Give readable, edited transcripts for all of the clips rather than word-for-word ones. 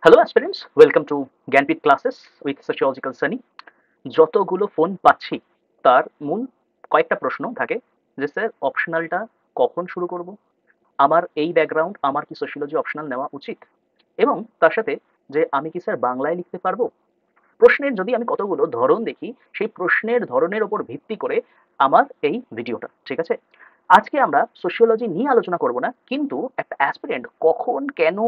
Hello aspirants, welcome to Jnanpith classes with sociological Sunny. যতগুলো phone পাচ্ছি তার মূল কয়েকটা প্রশ্ন থাকে যে স্যার অপশনালটা কখন শুরু করব, আমার এই ব্যাকগ্রাউন্ড, আমার কি সোশিওলজি অপশনাল নেওয়া উচিত, এবং তার সাথে যে আমি কি স্যার বাংলায় লিখতে পারবো। প্রশ্নের যদি আমি কতগুলো ধরন দেখি, সেই প্রশ্নের ধরনের ওপর ভিত্তি করে আমার এই ভিডিওটা, ঠিক আছে। আজকে আমরা সোশিওলজি নিয়ে আলোচনা করব না, কিন্তু একটা অ্যাসপিরেন্ট কখন কেন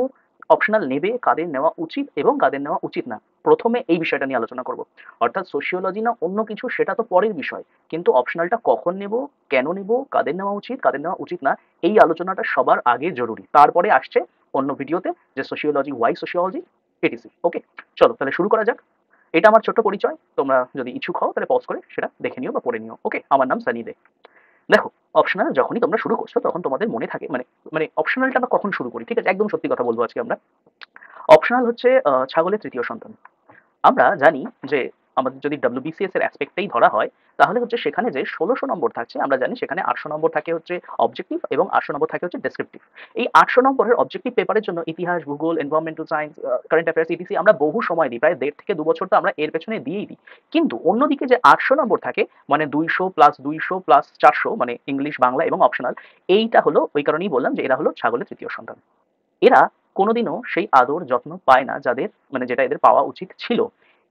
অপশনাল নেবে, কাদের নেওয়া উচিত এবং কাদের নেওয়া উচিত না, প্রথমে এই বিষয়টা নিয়ে আলোচনা করব। অর্থাৎ সোশিওলজি না অন্য কিছু সেটা তো পরের বিষয়, কিন্তু অপশনালটা কখন নেব, কেন নেব, কাদের নেওয়া উচিত কাদের নেওয়া উচিত না, এই আলোচনাটা সবার আগে জরুরি। তারপরে আসছে অন্য ভিডিওতে যে সোশিওলজি ওয়াই সোশিওলজি এটিসি। ওকে, চলো তাহলে শুরু করা যাক। এটা আমার ছোট্ট পরিচয়, তোমরা যদি ইচ্ছুক হও তাহলে পজ করে সেটা দেখে নিও বা পড়ে নিও। ওকে, আমার নাম সানি দে। দেখো, অপশনাল যখনই তোমরা শুরু করছো তখন তোমাদের মনে থাকে মানে মানে অপশনালটা আমরা কখন শুরু করি, ঠিক আছে, একদম সত্যি কথা বলবো আজকে আমরা। অপশনাল হচ্ছে ছাগলের তৃতীয় সন্তান। আমরা জানি যে আমাদের যদি ডব্লিউবিসিএস এর অ্যাসপেক্টেই ধরা হয়, তাহলে হচ্ছে সেখানে যে ১৬০০ নম্বর থাকছে, আমরা জানি সেখানে ৮০০ নম্বর থাকে হচ্ছে অবজেক্টিভ এবং ৮০০ নম্বর থাকে হচ্ছে ডেসক্রিপটিভ। এই ৮০০ নম্বরের অবজেক্টিভ পেপারের জন্য ইতিহাস, ভূগোল, environmental science, current affairs, etc আমরা বহু সময় দিই, প্রায় ১.৫ থেকে ২ বছর তো আমরা এর পেছনে দিয়েই দিই। কিন্তু অন্যদিকে যে ৮০০ নম্বর থাকে, মানে ২০০ প্লাস ২০০ প্লাস ৪০০, মানে ইংলিশ, বাংলা এবং অপশনাল, এইটা হলো ওই কারণেই বললাম যে এরা হলো ছাগলের তৃতীয় সন্তান। এরা কোনোদিনও সেই আদর যত্ন পায় না যাদের মানে যেটা এদের পাওয়া উচিত ছিল।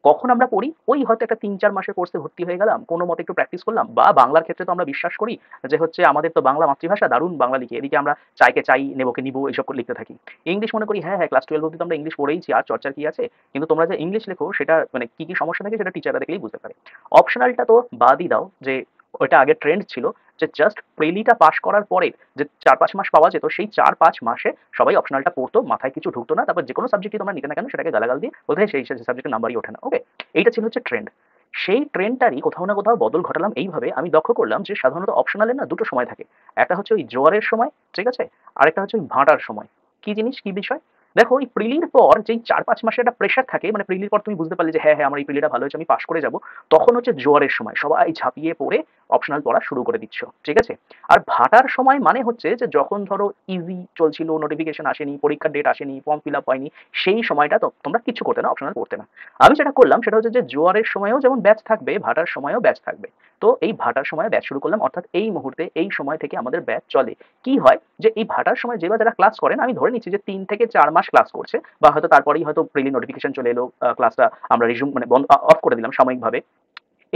কখন আমরা পড়ি, ওই হয়তো একটা ৩-৪ মাসের কোর্সে ভর্তি হয়ে গেলাম, কোনো মতে একটু প্র্যাকটিস করলাম, বা বাংলার ক্ষেত্রে তো আমরা বিশ্বাস করি যে হচ্ছে আমাদের তো বাংলা মাতৃভাষা, দারুণ বাংলা লিখি, এদিকে আমরা চাইকে চাই, নেবোকে নিবো, এইসব করে লিখতে থাকি। ইংলিশ মনে করি হ্যাঁ হ্যাঁ, ক্লাস 12 অব্দি তো আমরা ইংলিশ পড়েইছি, আর চর্চার কি আছে। কিন্তু তোমরা যে ইংলিশ লেখো সেটা মানে কি কি সমস্যা থাকে সেটা টিচাররা দেখলেই বুঝতে পারে। অপশনালটা তো বাদই দাও, যে ওইটা আগে ট্রেন্ড ছিল যে জাস্ট প্রিলিটা পাস করার পরে যে ৪-৫ মাস পাওয়া যেত, সেই ৪-৫ মাসে সবাই অপশনালটা পড়তো, মাথায় কিছু ঢুকতো না, তারপর যে কোনো সাবজেক্টই তোমরা নিতে না কেন সেটাকে গালাগাল দিয়ে বলতে হয় সেই সাবজেক্টের নাম্বারই ওঠে না। ওকে, এইটা ছিল হচ্ছে ট্রেন্ড। সেই ট্রেন্ডটারই কোথাও না কোথাও বদল ঘটালাম এইভাবে, আমি লক্ষ্য করলাম যে সাধারণত অপশনালের না দুটো সময় থাকে। একটা হচ্ছে ওই জোয়ারের সময়, ঠিক আছে, আরেকটা হচ্ছে ওই ভাঁটার সময়। কি জিনিস, কি বিষয়? দেখো, ওই প্রিলির পর যেই ৪-৫ মাসের একটা প্রেশার থাকে, মানে প্রিলির পর তুমি বুঝতে পারলে যে হ্যাঁ হ্যাঁ আমার এই প্রিলিটা ভালো হয়েছে, আমি পাস করে যাব, তখন হচ্ছে জোয়ারের সময়, সবাই ঝাঁপিয়ে পড়ে অপশনাল পড়া শুরু করে দিচ্ছ, ঠিক আছে। আর ভাটার সময় মানে হচ্ছে যে যখন ধরো ইজি চলছিল, নোটিফিকেশন আসেনি, পরীক্ষার ডেট আসেনি, ফর্ম ফিল আপ হয়নি, সেই সময়টা তো তোমরা কিছু করতে না, অপশনাল পড়তে না। আমি যেটা করলাম সেটা হচ্ছে যে জোয়ারের সময়ও যেমন ব্যাচ থাকবে, ভাটার সময়ও ব্যাচ থাকবে। তো এই ভাটার সময় ব্যাচ শুরু করলাম, অর্থাৎ এই মুহূর্তে এই সময় থেকে আমাদের ব্যাচ চলে। কি হয় যে এই ভাটার সময় যে বা যারা ক্লাস করেন, আমি ধরে নিচ্ছি যে ৩ থেকে ৪ মাস ক্লাস করছে, বা হয়তো তারপরেই হয়তো প্রিলি নোটিফিকেশন চলে এলো, ক্লাসটা আমরা রিজুম মানে বন্ধ অফ করে দিলাম সাময়িকভাবে।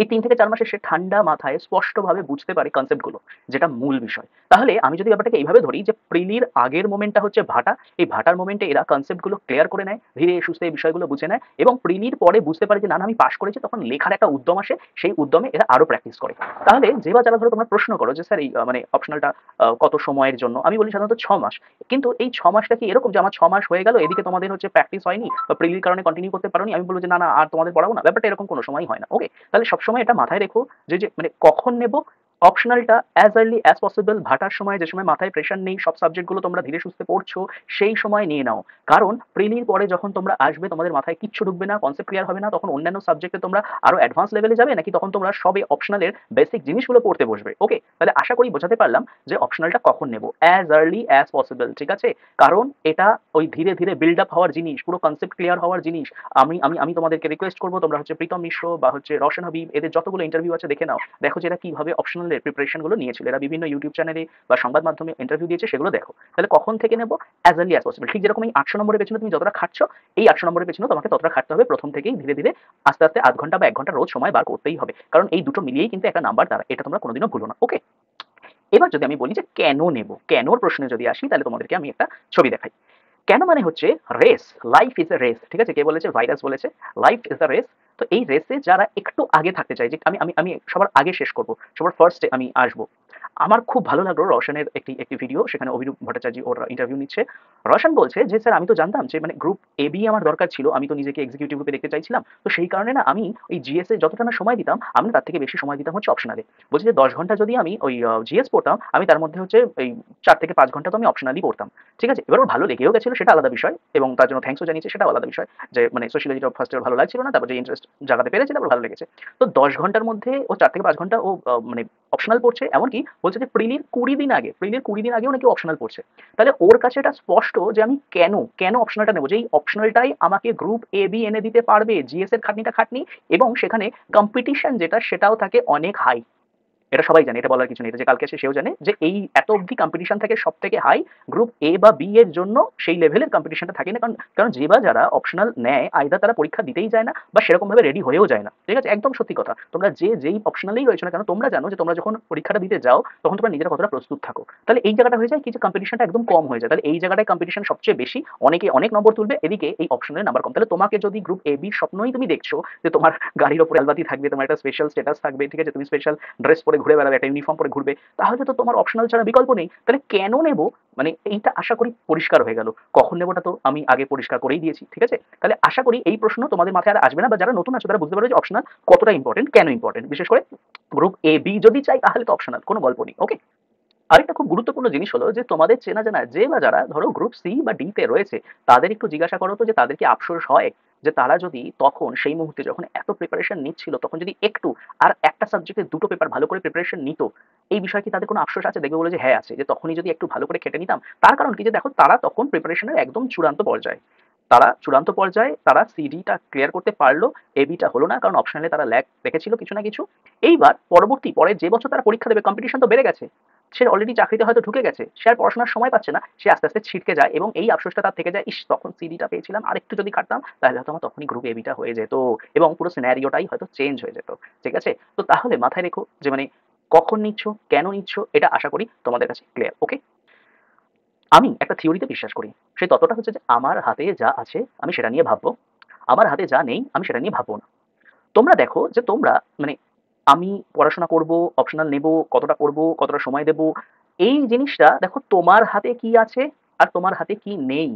এই ৩ থেকে ৪ মাসে সে ঠান্ডা মাথায় স্পষ্টভাবে বুঝতে পারে কনসেপ্টগুলো, যেটা মূল বিষয়। তাহলে আমি যদি ব্যাপারটাকে এইভাবে ধরি যে প্রিলির আগের মোমেন্টটা হচ্ছে ভাটা, এই ভাটার মোমেন্টে এরা কনসেপ্টগুলো ক্লিয়ার করে নেয়, ধীরে সুস্থে এই বিষয়গুলো বুঝে নেয়, এবং প্রিলির পরে বুঝতে পারে যে না না আমি পাশ করেছি, তখন লেখার একটা উদ্যম আসে, সেই উদ্যমে এরা আরো প্র্যাকটিস করে। তাহলে যে বা যারা ধরো তোমরা প্রশ্ন করো যে স্যার এই মানে অপশনালটা কত সময়ের জন্য, আমি বলি সাধারণত ৬ মাস। কিন্তু এই ৬ মাসটা কি এরকম যে আমার ৬ মাস হয়ে গেল, এদিকে তোমাদের হচ্ছে প্র্যাকটিস হয়নি বা প্রিলির কারণে কন্টিনিউ করতে পারোনি, আমি বলবো যে না না আর তোমাদের পড়াবো না, ব্যাপারটা এরকম কোনো সময় হয় না। ওকে, তাহলে সবসময় এটা মাথায় রেখো যে যে মানে কখন নেব অপশনালটা, অ্যাজ আর্লি অ্যাজ পসিবল। ভাটার সময়, যে সময় মাথায় প্রেশার নেই, সব সাবজেক্টগুলো তোমরা ধীরে সুস্থে পড়ছো, সেই সময় নিয়ে নাও। কারণ প্রিলির পরে যখন তোমরা আসবে, তোমাদের মাথায় কিচ্ছু ঢুকবে না, কনসেপ্ট ক্লিয়ার হবে না, তখন অন্যান্য সাবজেক্টে তোমরা আরো অ্যাডভান্স লেভেলে যাবে, নাকি তখন তোমরা সবে অপশনালের বেসিক জিনিসগুলো পড়তে বসবে। ওকে, তাহলে আশা করি বোঝাতে পারলাম যে অপশনালটা কখন নেব, অ্যাজ আর্লি অ্যাজ পসিবল, ঠিক আছে। কারণ এটা ওই ধীরে ধীরে বিল্ড আপ হওয়ার জিনিস, পুরো কনসেপ্ট ক্লিয়ার হওয়ার জিনিস। আমি তোমাদেরকে রিকোয়েস্ট করবো, তোমরা হচ্ছে প্রীতম মিশ্র বা হচ্ছে রওশন হাবিব, এদের যতগুলো ইন্টারভিউ আছে দেখে নাও, দেখো যে এরা কিভাবে অপশনালের প্রিপারেশন গুলো নিয়েছিল, এরা বিভিন্ন ইউটিউব চ্যানেলে বা সংবাদ মাধ্যমে ইন্টারভিউ দিয়েছে, সেগুলো দেখো। তাহলে কখন থেকে নেবো, অ্যাজ আর্লি অ্যাজ পসিবল। ঠিক যেরকম এই ৮০০ নম্বরের পেছনে তুমি যতটা খাটছো, এই ৮০০ নম্বরের পেছনে তোমাকে ততটা খাটতে হবে প্রথম থেকেই, ধীরে ধীরে আস্তে আস্তে আধ ঘন্টা বা ১ ঘন্টা রোজ সময় বার করতেই হবে, কারণ এই দুটো মিলিয়েই কিন্তু একটা নাম্বার দাঁড়ায়, এটা তোমরা কোনোদিনও ভুলো না। ওকে, এবার যদি আমি বলি যে কেন নেব, কেনর প্রশ্নে যদি আসি, তাহলে তোমাদেরকে আমি একটা ছবি দেখাই। কেন মানে হচ্ছে race, life is a race, ঠিক আছে। কে বলেছে? ভাইরাস বলেছে লাইফ ইজ আ রেস। তো এই রেসে যারা একটু আগে থাকতে চায়, যে আমি আমি আমি সবার আগে শেষ করব, সবার ফার্স্টে আমি আসবো। আমার খুব ভালো লাগলো রওশনের একটি একটি ভিডিও, সেখানে অভিরূপ ভট্টাচার্য ওর ইন্টারভিউ নিচ্ছে। রওশন বলছে যে স্যার আমি তো জানতাম যে মানে গ্রুপ এ বি আমার দরকার ছিল, আমি তো নিজেকে এক্সিকিউটিভ গ্রুপে দেখতে চাইছিলাম, তো সেই কারণে না আমি ওই জিএস এ যতটা না সময় দিতাম, আমি তার থেকে বেশি সময় দিতাম হচ্ছে অপশনালে। বলছে যে ১০ ঘন্টা যদি আমি ওই জিএস পড়তাম, আমি তার মধ্যে হচ্ছে এই ৪ থেকে ৫ ঘন্টা তো আমি অপশনালি পড়তাম, ঠিক আছে। এবার ওর ভালো লেগেও গেছিল, সেটা আলাদা বিষয়, এবং তার জন্য থ্যাঙ্কসও জানিয়েছে, সেটা আলাদা বিষয়। যে মানে সোশিয়োলজিটা ফার্স্টে ভালো লাগছিল না, তারপর যে ইন্টারেস্ট জাগাতে পেরেছে, তারপর ভালো লেগেছে। তো ১০ ঘন্টার মধ্যে ও ৪ থেকে ৫ ঘন্টা ও মানে অপশনাল পড়ছে, এমনকি বলছে যে প্রিলির 20 দিন আগেও নাকি অপশনাল পড়ছে। তাহলে ওর কাছে এটা স্পষ্ট যে আমি কেন অপশনালটা নেবো, যে এই অপশনালটাই আমাকে গ্রুপ এ বি এনে দিতে পারবে, জিএস এর খাটনিটা খাটনি, এবং সেখানে কম্পিটিশন যেটা সেটাও থাকে অনেক হাই। এটা সবাই জানে, এটা বলার কিছু নেই, এটা যে কালকে এসে সেও জানে যে এই এত অবধি কম্পিটিশন থাকে সব থেকে হাই গ্রুপ এ বা বি এর জন্য। সেই লেভেলের কম্পিটিশনটা থাকে না, কারণ কারণ যে বা যারা অপশনাল নেয় আইদার তারা পরীক্ষা দিতেই যায় না বা সেরকম ভাবে রেডি হয়েও যায় না, ঠিক আছে? একদম সত্যি কথা। তোমরা যেই অপশনালেই রয়েছে না কেন, তোমরা জানো যে তোমরা যখন পরীক্ষাটা দিতে যাও তখন তোমরা নিজেরা কতটা প্রস্তুত থাকো। তাহলে এই জায়গাটা হয়ে যায় কি, যে কম্পিটিশনটা একদম কম হয়ে যায়। তাহলে এই জায়গাটায় কম্পিটিশন সবচেয়ে বেশি, অনেকে অনেক নম্বর তুলবে, এদিকে এই অপশনের নাম্বার কম। তাহলে তোমাকে যদি গ্রুপ এ বির স্বপ্নই তুমি দেখছো যে তোমার গাড়ির ওপরে আলবাতি থাকবে, তোমার একটা স্পেশাল স্ট্যাটাস থাকবে, ঠিক আছে, তুমি স্পেশাল ড্রেস পরে ঘুরে বেড়াবে, একটা ইউনিফর্ম পরে ঘুরবে, তাহলে তো তোমার অপশনাল ছাড়া বিকল্প নেই। তাহলে কেন নেব, মানে এইটা আশা করি পরিষ্কার হয়ে গেল। কখন নেবোটা তো আমি আগে পরিষ্কার করেই দিয়েছি, ঠিক আছে? তাহলে আশা করি এই প্রশ্ন তোমাদের মাথায় আর আসবে না, বা যারা নতুন আছো তারা বুঝতে পারবে যে অপশনাল কতটা ইম্পর্টেন্ট, কেন ইম্পর্টেন্ট, বিশেষ করে গ্রুপ এ বি যদি চাই তাহলে তো অপশনাল কোনো গল্প নেই। ওকে। আরেকটা খুব গুরুত্বপূর্ণ জিনিস হলো যে তোমাদের চেনা জানা যে বা যারা ধরো গ্রুপ সি বা ডি তে রয়েছে, তাদের একটু জিজ্ঞাসা করো তো যে তাদের কি আফসোস হয় যে তারা যদি তখন সেই মুহূর্তে যখন এত প্রিপারেশন নিচ্ছিল তখন যদি একটু আর একটা সাবজেক্টের দুটো পেপার ভালো করে প্রিপারেশন নিত, এই বিষয়ে কি তাদের কোনো আফসোস আছে? দেখবে বলে যে হ্যাঁ আছে, যে তখনই যদি একটু ভালো করে খেটে নিতাম। তার কারণ কি, যে দেখো তারা তখন প্রিপারেশনের একদম চূড়ান্ত পর্যায়ে, তারা সিডিটা ক্লিয়ার করতে পারলো, এবিটা হলো না, কারণ অপশনালে তারা ল্যাগ রেখেছিল কিছু না কিছু। এইবার পরের যে বছর তারা পরীক্ষা দেবে, কম্পিটিশন তো বেড়ে গেছে, সে অলরেডি চাকরিতে হয়তো ঢুকে গেছে, সে আর পড়াশোনার সময় পাচ্ছে না, সে আস্তে আস্তে ছিটকে যায়, এবং এই আফসোসটা তার থেকে যায়, ইস তখন সিডিটা পেয়েছিলাম, আর একটু যদি কাটতাম তাহলে হয়তো আমার তখনই গ্রুপ এবিটা হয়ে যেত, এবং পুরো সিনারিওটাই হয়তো চেঞ্জ হয়ে যেত। ঠিক আছে? তো তাহলে মাথায় রেখো যে মানে কখন নিচ্ছ, কেন নিচ্ছ, এটা আশা করি তোমাদের কাছে ক্লিয়ার। ওকে। আমি একটা থিওরিতে বিশ্বাস করি, সেই তত্ত্বটা হচ্ছে যে আমার হাতে যা আছে আমি সেটা নিয়ে ভাববো, আমার হাতে যা নেই আমি সেটা নিয়ে ভাববো না। তোমরা দেখো যে তোমরা মানে আমি পড়াশোনা করব, অপশনাল নেব, কতটা করব, কতটা সময় দেব, এই জিনিসটা দেখো তোমার হাতে কি আছে আর তোমার হাতে কি নেই।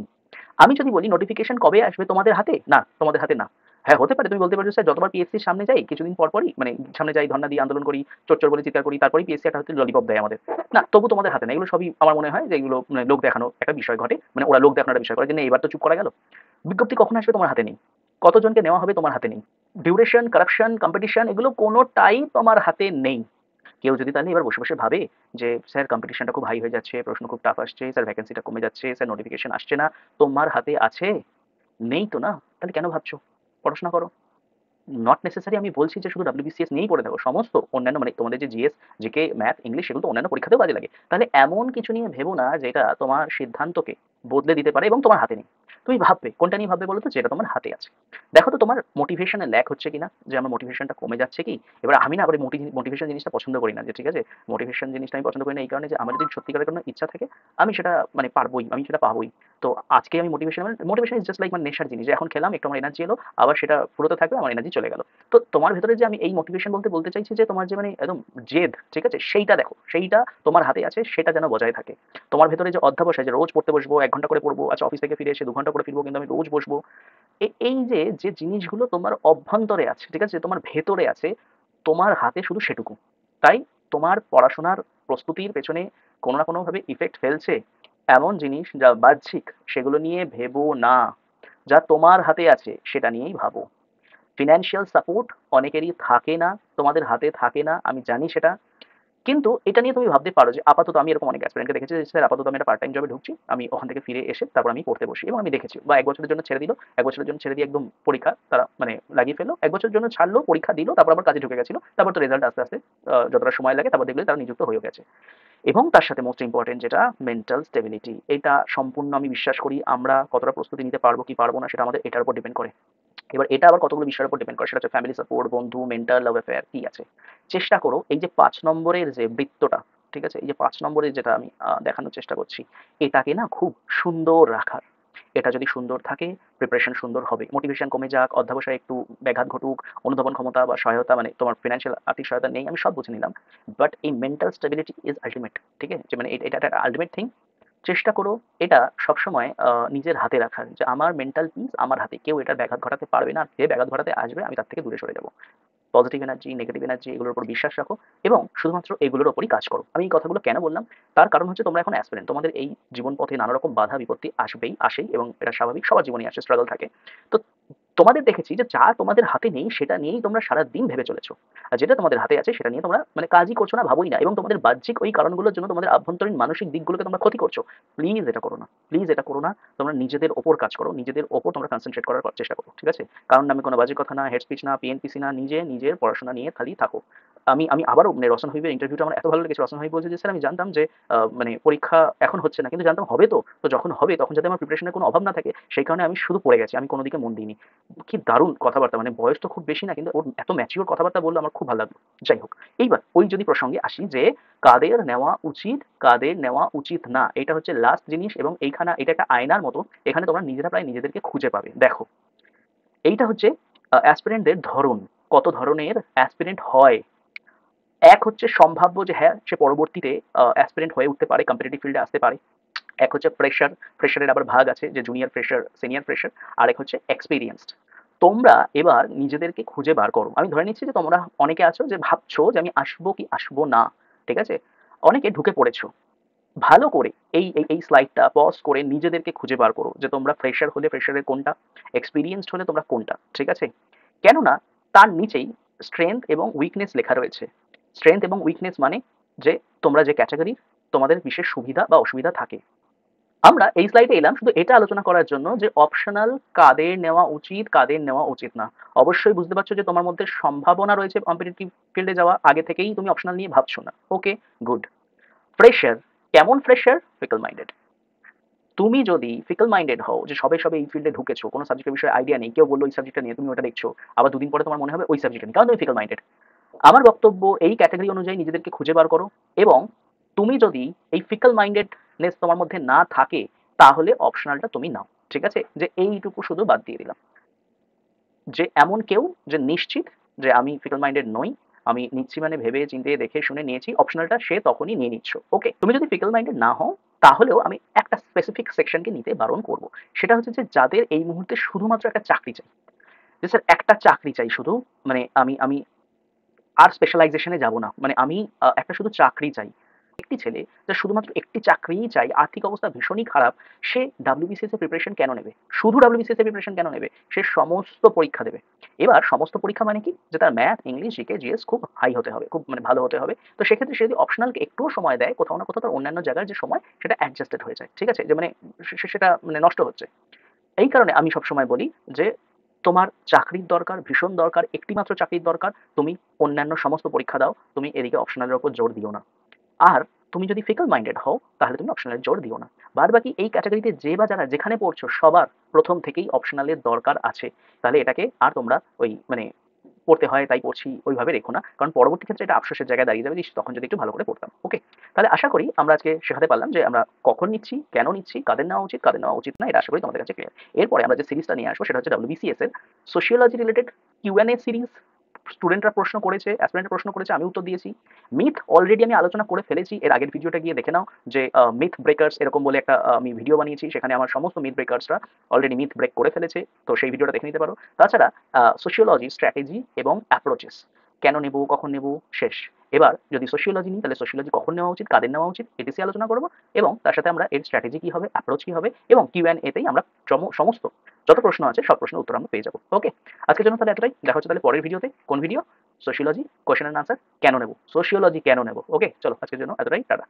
আমি যদি বলি নোটিফিকেশন কবে আসবে তোমাদের হাতে, না তোমাদের হাতে না। হ্যাঁ হতে পারে তুমি বলতে পারো স্যার যতবার পিএসসির সামনে যাই কিছুদিন পর পরই মানে সামনে যাই, ধর্ণা দিই, আন্দোলন করি, চোর বলে চিৎকার করি, তারপরেই পিএসসি একটা হচ্ছে ললিপপ দেয় আমাদের। না, তবু তোমাদের হাতে না। এগুলো সবই আমার মনে হয় যে এগুলো মানে লোক দেখানো একটা বিষয় ঘটে, মানে ওরা লোক দেখানোর একটা বিষয় করে যে না, এবার তো চুপ করা গেল। বিজ্ঞপ্তি কখন আসবে তোমার হাতে নেই, কতজনকে নেওয়া হবে তোমার হাতে নেই, ডিউরেশন, কারাপশন, কম্পিটিশন, এগুলো কোনোটাই তোমার হাতে নেই। কেউ যদি তাহলে এবার বসে বসে ভাবে যে স্যার কম্পিটিশনটা খুব হাই হয়ে যাচ্ছে, প্রশ্ন খুব টাফ আসছে, স্যার ভ্যাকেন্সিটা কমে যাচ্ছে, স্যার নোটিফিকেশন আসছে না, তোমার হাতে আছে? নেই তো না, তাহলে কেন ভাবছো? পড়াশোনা করো। নট নেসেসারি আমি বলছি যে শুধু ডব্লিউবিসিএস নিয়েই পড়ে থাকো, সমস্ত অন্যান্য মানে তোমাদের যে জিএস, জিকে, ম্যাথ, ইংলিশ, সেগুলো তো অন্যান্য পরীক্ষাতেও কাজে লাগে। তাহলে এমন কিছু নিয়ে ভেবো না যেটা তোমার সিদ্ধান্তকে বদলে দিতে পারে এবং তোমার হাতে নেই। তুমি ভাববে কোনটা নিয়ে ভাববে বলো তো, যেটা তোমার হাতে আছে। দেখো তো তোমার মোটিভেশনে ল্যাক হচ্ছে কিনা, যে আমার মোটিভেশনটা কমে যাচ্ছে কি। এবার আমি না আবার মোটিভেশন জিনিসটা পছন্দ করি না, যে ঠিক আছে, মোটিভেশন জিনিসটা আমি পছন্দ করি না এই কারণে যে আমার যদি সত্যিকারের কোনো ইচ্ছা থাকে আমি সেটা মানে পারবোই, আমি সেটা পাবোই। তো আজকে আমি মোটিভেশন ইজ জাস্ট লাইক মানে নেশার জিনিস, যে এখন খেলাম একটু আমার এনার্জি এলো, আবার সেটা ফুরোতে থাকবে, আমার এনার্জি চলে গেল। তো তোমার ভেতরে যে আমি এই মোটিভেশন বলতে বলতে চাইছি যে তোমার যে মানে একদম জেদ, ঠিক আছে, সেইটা দেখো, সেইটা তোমার হাতে আছে, সেটা যেন বজায় থাকে। তোমার ভেতরে যে অধ্যাবসায়, যে রোজ পড়তে বসবো, 1 ঘন্টা করে পড়বো, আচ্ছা অফিস থেকে ফিরে এসে 2 ঘন্টা করে ফিরবো, কিন্তু আমি রোজ বসবো, এই যে যে জিনিসগুলো তোমার অভ্যন্তরে আছে, ঠিক আছে, তোমার ভেতরে আছে, তোমার হাতে শুধু সেটুকু। তাই তোমার পড়াশোনার প্রস্তুতির পেছনে কোনো না কোনো ভাবে ইফেক্ট ফেলছে এমন জিনিস যা বাহ্যিক, সেগুলো নিয়ে ভেবো না। যা তোমার হাতে আছে সেটা নিয়েই ভাবো। ফিনান্সিয়াল সাপোর্ট অনেকেরই থাকে না, তোমাদের হাতে থাকে না, আমি জানি সেটা। কিন্তু এটা নিয়ে তুমি ভাবতে পারো যে আপাতত আমি এরকম অনেক অ্যাসপিরেন্টকে দেখেছি যে স্যার আপাতত আমি একটা পার্ট টাইম জবে ঢুকছি, আমি ওখান থেকে ফিরে এসে তারপর আমি পড়তে বসি, এবং আমি দেখেছি বা 1 বছরের জন্য ছেড়ে দিল, 1 বছরের জন্য ছেড়ে দিয়ে একদম পরীক্ষা তারা মানে লাগিয়ে ফেললো, 1 বছরের জন্য ছাড়লো, পরীক্ষা দিল, তারপর আবার কাজে ঢুকে গেছিল, তারপর তো রেজাল্ট আস্তে আস্তে যতটা সময় লাগে তারপর দেখলে তারা নিযুক্ত হয়ে গেছে। এবং তার সাথে মোস্ট ইম্পর্টেন্ট যেটা মেন্টাল স্টেবিলিটি, এটা সম্পূর্ণ আমি বিশ্বাস করি আমরা কতটা প্রস্তুতি নিতে পারবো কি পারবো না সেটা আমাদের এটার উপর ডিপেন্ড করে। এবার এটা আবার কতগুলো বিষয়ের উপর ডিপেন্ড করে, সেটা হচ্ছে ফ্যামিলি সাপোর্ট, বন্ধু, মেন্টাল, লাভ অ্যাফেয়ার কি আছে। চেষ্টা করো এই যে 5 নম্বরের যে বৃত্তটা, ঠিক আছে, এই যে 5 নম্বরের যেটা আমি দেখানোর চেষ্টা করছি, এটাকে না খুব সুন্দর রাখার। এটা যদি সুন্দর থাকে প্রিপারেশন সুন্দর হবে, মোটিভেশন কমে যাক, অধ্যাবসায় একটু ব্যাঘাত ঘটুক, অনুধাবন ক্ষমতা বা সহায়তা মানে তোমার ফিনান্সিয়াল আর্থিক সহায়তা নেই, আমি সব বুঝে নিলাম, বাট এই মেন্টাল স্টেবিলিটি ইজ আলটিমেট। ঠিক আছে, যে মানে এটা একটা আলটিমেট থিং। চেষ্টা করো এটা সবসময় নিজের হাতে রাখার, যে আমার মেন্টাল পিস আমার হাতে, কেউ এটার ব্যাঘাত ঘটাতে পারবে না, আর যে ব্যাঘাত ঘটাতে আসবে আমি তার থেকে দূরে সরে যাবো। পজিটিভ এনার্জি, নেগেটিভ এনার্জি, এগুলোর উপর বিশ্বাস রাখো এবং শুধুমাত্র এগুলোর উপরই কাজ করো। আমি এই কথাগুলো কেন বললাম, তার কারণ হচ্ছে তোমরা এখন অ্যাসপিরেন্ট, তোমাদের এই জীবন পথে নানা রকম বাধা বিপত্তি আসবেই, আসেই, এবং এটা স্বাভাবিক, সবার জীবনে আসে, স্ট্রাগল থাকে। তো তোমাদের দেখেছি যে যা তোমাদের হাতে নেই সেটা নিয়েই তোমরা সারাদিন ভেবে চলেছো। আর যেটা তোমাদের হাতে আছে সেটা নিয়ে তোমরা মানে কাজই করছো না, ভাবোই না, এবং তোমাদের বাহ্যিক ওই কারণগুলোর জন্য তোমাদের আভ্যন্তরীণ মানসিক দিকগুলোকে তোমরা ক্ষতি করছো। প্লিজ এটা করো না, প্লিজ এটা করো না। তোমরা নিজেদের ওপর কাজ করো, নিজেদের ওপর তোমরা কনসেন্ট্রেট করার চেষ্টা করো, ঠিক আছে? কারণ আমি কোনো বাজে কথা না, হেড স্পিচ না, পিএনপিসি না, নিজের পড়াশোনা নিয়ে খালি থাকো। আমি আমি আবারও মানে রওশন হাবিবের ইন্টারভিউটা আমার এত ভালো লেগেছে। রওশন হাবিব বলছে যে স্যার আমি জানতাম যে মানে পরীক্ষা এখন হচ্ছে না, কিন্তু জানতাম হবে। তো যখন হবে তখন যাতে আমার প্রিপারেশনের কোনো অভাব না থাকে সেই কারণে আমি শুধু পড়ে গেছি, আমি কোনো দিকে মন দিইনি। কি দারুণ কথাবার্তা, মানে বয়স তো খুব বেশি না, কিন্তু ওর এত ম্যাচিওর কথাবার্তা বললো, আমার খুব ভালো লাগলো। যাই হোক, এইবার ওই যদি প্রসঙ্গে আসি যে কাদের নেওয়া উচিত কাদের নেওয়া উচিত না, এটা হচ্ছে লাস্ট জিনিস, এবং এইখানে এটা একটা আয়নার মতো। এখানে তোমরা নিজেরা প্রায় নিজেদেরকে খুঁজে পাবে। দেখো, এইটা হচ্ছে অ্যাসপিরেন্টদের ধরন, কত ধরনের অ্যাসপিরেন্ট হয়। এক হচ্ছে সম্ভাব্য যে হ্যাঁ সে পরবর্তীতে অ্যাসপিরেন্ট হয়ে উঠতে পারে, কম্পিটিটিভ ফিল্ডে আসতে পারে। এক হচ্ছে ফ্রেশার, ফ্রেশারের আবার ভাগ আছে যে জুনিয়র ফ্রেশার, সিনিয়র ফ্রেশার। আর এক হচ্ছে এক্সপিরিয়েন্সড। তোমরা এবার নিজেদেরকে খুঁজে বার করো। আমি ধরে নিচ্ছি যে তোমরা অনেকে আছো যে ভাবছো যে আমি আসবো কি আসবো না, ঠিক আছে? অনেকে ঢুকে পড়েছো। ভালো করে এই স্লাইডটা পজ করে নিজেদেরকে খুঁজে বার করো যে তোমরা ফ্রেশার হলে ফ্রেশারের কোনটা, এক্সপিরিয়েন্সড হলে তোমরা কোনটা, ঠিক আছে? কেননা তার নিচেই স্ট্রেংথ এবং উইকনেস লেখা রয়েছে। স্ট্রেংথ এবং উইকনেস মানে যে তোমরা যে ক্যাটাগরি, তোমাদের বিশেষ সুবিধা বা অসুবিধা থাকে। আমরা এই স্লাইডে এলাম শুধু এটা আলোচনা করার জন্য যে অপশনাল কাদের নেওয়া উচিত কাদের নেওয়া উচিত না। অবশ্যই বুঝতে পারছো যে তোমার মধ্যে সম্ভাবনা রয়েছে কম্পিটিটিভ ফিল্ডে যাওয়া, আগে থেকেই তুমি অপশনাল নিয়ে ভাবছো না, ওকে, গুড। ফ্রেশার, কেমন ফ্রেশার? Fickle minded. তুমি যদি ফিকল মাইন্ডেড হও, যে সবে সবে এই ফিল্ডে ঢুকেছো, কোনো সাবজেক্টের বিষয়ে আইডিয়া নেই, কেউ বললো ওই সাবজেক্টটা নিয়ে, তুমি ওটা দেখছো, আবার দুদিন পরে তোমার মনে হবে ওই সাবজেক্টটা নিয়ে, কারণ তুমি ফিকল মাইন্ডেড। আমার বক্তব্য এই ক্যাটাগরি অনুযায়ী নিজেদেরকে খুঁজে বার করো, এবং তুমি যদি এই ফিকল মাইন্ডেডনেস তোমার মধ্যে না থাকে তাহলে অপশনালটা তুমি নাও, ঠিক আছে? যে এইটুকু শুধু বাদ দিয়ে দিলাম, যে এমন কেউ যে নিশ্চিত যে আমি ফিকল মাইন্ডেড নই, আমি নিচ্ছি মানে ভেবে চিন্তে দেখে শুনে নিয়েছি অপশনালটা, সে তখনই নিয়ে নিচ্ছ, ওকে? তুমি যদি ফিকল মাইন্ডেড না হও তাহলেও আমি একটা স্পেসিফিক সেকশনকে নিতে বারণ করব। সেটা হচ্ছে যে যাদের এই মুহূর্তে শুধুমাত্র একটা চাকরি চাই, যে স্যার একটা চাকরি চাই শুধু, মানে আমি আমি আর স্পেশালাইজেশনে যাব না, মানে আমি একটা শুধু চাকরি চাই। একটি ছেলে যে শুধুমাত্র একটি চাকরিই চাই, আর্থিক অবস্থা ভীষণই খারাপ, সে ডাব্লিউবিসিএস এর প্রিপারেশন কেন নেবে? শুধু ডাব্লিউবিসিএস এর প্রিপারেশন কেন নেবে? সে সমস্ত পরীক্ষা দেবে। এবার সমস্ত পরীক্ষা মানে কি? যে তার ম্যাথ, ইংলিশ, জিকে, জিএস খুব হাই হতে হবে, খুব মানে ভালো হতে হবে। তো সেক্ষেত্রে সে যদি অপশনালকে একটুও সময় দেয়, কোথাও না কোথাও তার অন্যান্য জায়গার যে সময় সেটা অ্যাডজাস্টেড হয়ে যায়, ঠিক আছে? যে মানে সেটা মানে নষ্ট হচ্ছে। এই কারণে আমি সবসময় বলি যে তোমার চাকরির দরকার, ভীষণ দরকার, একটি মাত্র চাকরির দরকার, তুমি অন্যান্য সমস্ত পরীক্ষা দাও, তুমি এদিকে অপশনালের উপর জোর দিও না। আর তুমি যদি ফিকল মাইন্ডেড হও তাহলে তুমি অপশনালের জোর দিও না। বাদ বাকি এই ক্যাটাগরিতে যে বা যারা যেখানে পড়ছো সবার প্রথম থেকেই অপশনালের দরকার আছে। তাহলে এটাকে আর তোমরা ওই মানে পড়তে হয় তাই পড়ছি ওইভাবে রেখো না, কারণ পরবর্তী ক্ষেত্রে এটা আফসোসের জায়গায় দাঁড়িয়ে যাবে যে ইস, তখন যদি একটু ভালো করে পড়তাম, ওকে? তাহলে আশা করি আমরা আজকে শেখাতে পারলাম যে আমরা কখন নিচ্ছি, কেন নিচ্ছি, কাদের নেওয়া উচিত কাদের নেওয়া উচিত না, এটা আশা করি তোমাদের কাছে ক্লিয়ার। এরপরে আমরা যে সিরিজটা নিয়ে আসবো সেটা হচ্ছে ডব্লিউবিসিএস এর সোশিওলজি রিলেটেড কিউএনএ সিরিজ। স্টুডেন্টরা প্রশ্ন করেছে, অ্যাসপিরেন্টরা প্রশ্ন করেছে, আমি উত্তর দিয়েছি। মিথ অলরেডি আমি আলোচনা করে ফেলেছি, এর আগের ভিডিওটা গিয়ে দেখে নাও, যে মিথ ব্রেকার্স এরকম বলে একটা আমি ভিডিও বানিয়েছি, সেখানে আমার সমস্ত মিথ ব্রেকার্সরা অলরেডি মিথ ব্রেক করে ফেলেছে, তো সেই ভিডিওটা দেখে নিতে পারো। তাছাড়া সোশিওলজি স্ট্র্যাটেজি এবং অ্যাপ্রোচেস, কেন নেব, কখন নেব, শেষ। এবার যদি সোশিওলজি নিই তাহলে সোশিওলজি কখন নেওয়া উচিত, কাদের নেওয়া উচিত, এটিসি আলোচনা করবো, এবং তার সাথে আমরা এর স্ট্র্যাটেজি কি হবে, অ্যাপ্রোচ কি হবে, এবং কিউএনএতেই আমরা সমস্ত যত প্রশ্ন আছে সব প্রশ্নের উত্তর আমরা পেয়ে যাবো, ওকে? আজকের জন্য তাহলে এতটাই, দেখা হচ্ছে তাহলে পরের ভিডিওতে। কোন video? Sociology question and answer, কেন নেব, সোশিওলজি কেন নেব, ওকে? চলো আজকের জন্য এতটাই, টাটা।